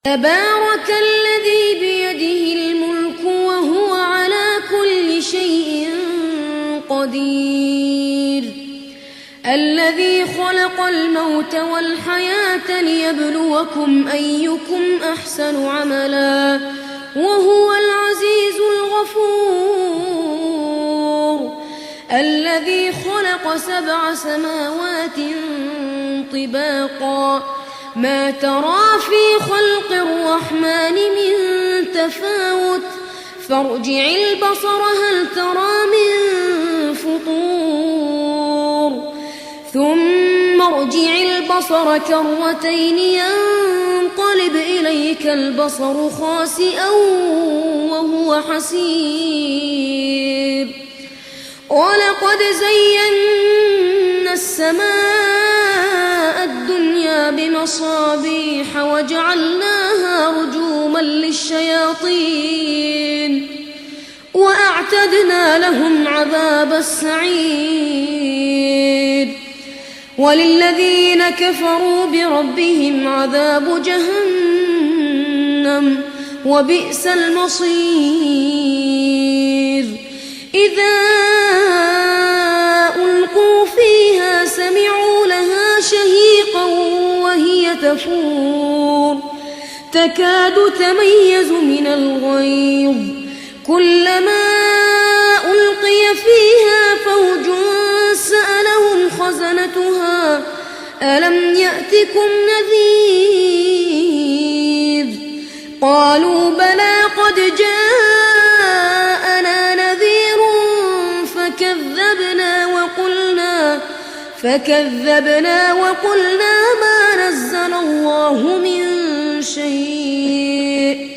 تبارك الذي بيده الملك وهو على كل شيء قدير الذي خلق الموت والحياة ليبلوكم أيكم أحسن عملا وهو العزيز الغفور الذي خلق 7 سماوات طباقا ما ترى في خلق الرحمن من تفاوت فارجع البصر هل ترى من فطور ثم ارجع البصر كرتين ينقلب إليك البصر خاسئا وهو حسير ولقد زينا السماء الدنيا بمصابيح وجعلناها رجوما للشياطين وأعتدنا لهم عذاب السعير وللذين كفروا بربهم عذاب جهنم وبئس المصير إذا ألقوا فيها سمعوا لها شهيقا وهي تفور تكاد تميز من الغيظ كلما ألقي فيها فوج سألهم خزنتها ألم يأتكم نذير قالوا بلى قد جاءنا نذير فكذبنا وقلنا ما نزل الله من شيء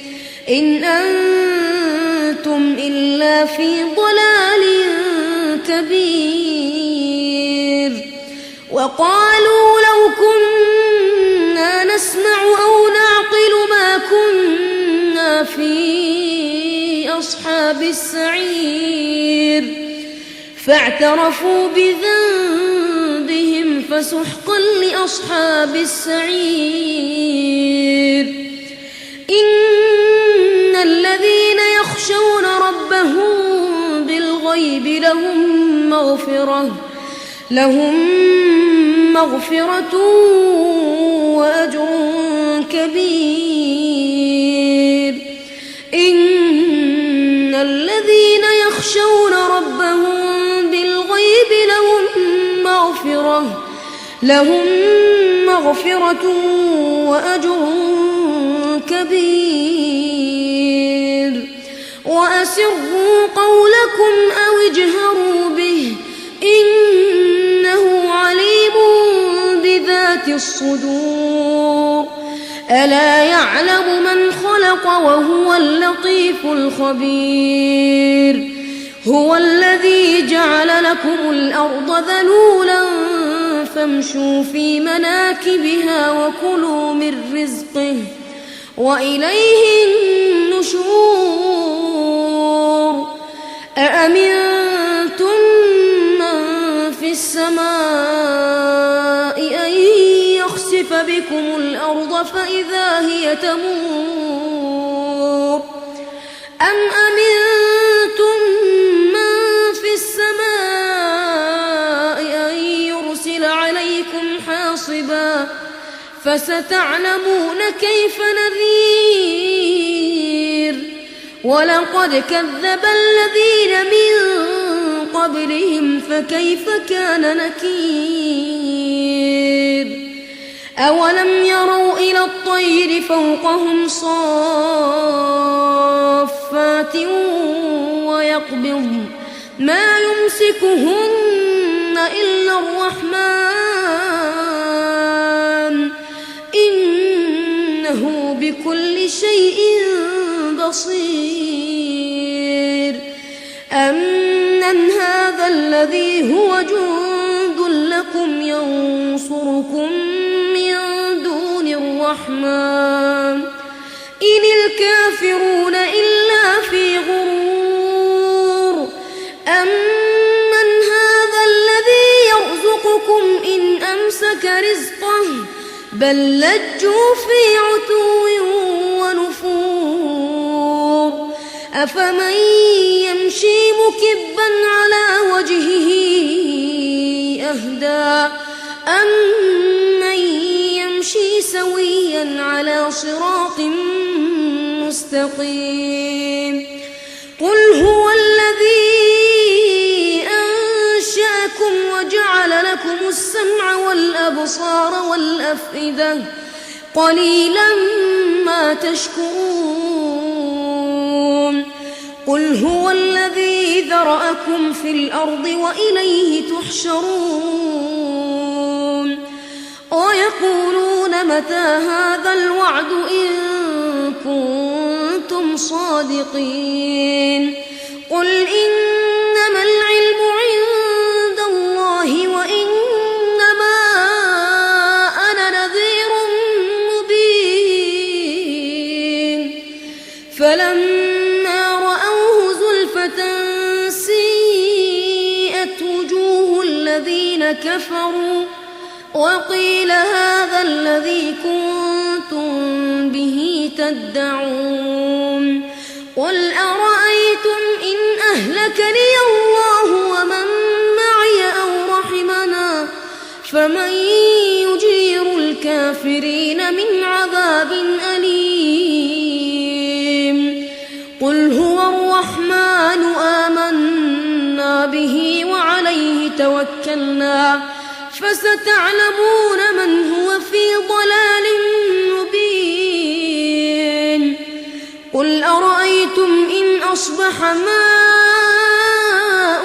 إن أنتم إلا في ضلال كبير وقالوا لو كنا نسمع أو نعقل ما كنا في أصحاب السعير فاعترفوا بذنبهم فسحقا لأصحاب السعير إن الذين يخشون ربهم بالغيب لهم مغفرة وأجر كبير إن الذين يخشون ربهم بالغيب لهم مغفرة وأجر كبير وأسروا قولكم أو اجهروا به إنه عليم بذات الصدور ألا يعلم من خلق وهو اللطيف الخبير هو الذي جعل لكم الأرض ذلولا فامشوا في مناكبها وكلوا من رزقه وإليه النشور أأمنتم من في السماء أن يخسف بكم الأرض فإذا هي تمور أم أمنتم من في السماء أن يرسل عليكم حاصبا فستعلمون كيف نذير ولقد كذب الذين من قبلهم فكيف كان نكير أولم يروا إلى الطير فوقهم صافات ويقبضن ما يمسكهن إلا الرحمن إنه بكل شيء بصير أمن هذا الذي هو جند لكم ينصركم من دون الرحمن إن الكافرون إلا في غرور أمن هذا الذي يرزقكم إن أمسك رزقه بل لجوا في عتو أفمن يمشي مكبا على وجهه أهدى أمن يمشي سويا على صراط مستقيم قل هو الذي أنشأكم وجعل لكم السمع والأبصار والأفئدة قليلا ما تشكرون قل هو الذي ذرأكم في الأرض وإليه تحشرون ويقولون متى هذا الوعد إن كنتم صادقين قل إنما العلم عند الله وإنما أنا نذير مبين فلما رأوه زلفة سيئت وجوه الذين كفروا وقيل هذا الذي كنتم به تدعون قل أرأيتم إن أهلكني الله ومن معي أو رحمنا فمن يجير الكافرين من عذاب أليم قل هو الرحمن آمنا به وعليه توكلنا فستعلمون من هو في ضلال مبين قل أرأيتم إن أصبح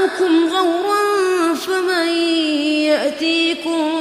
ماؤكم غورا فمن يأتيكم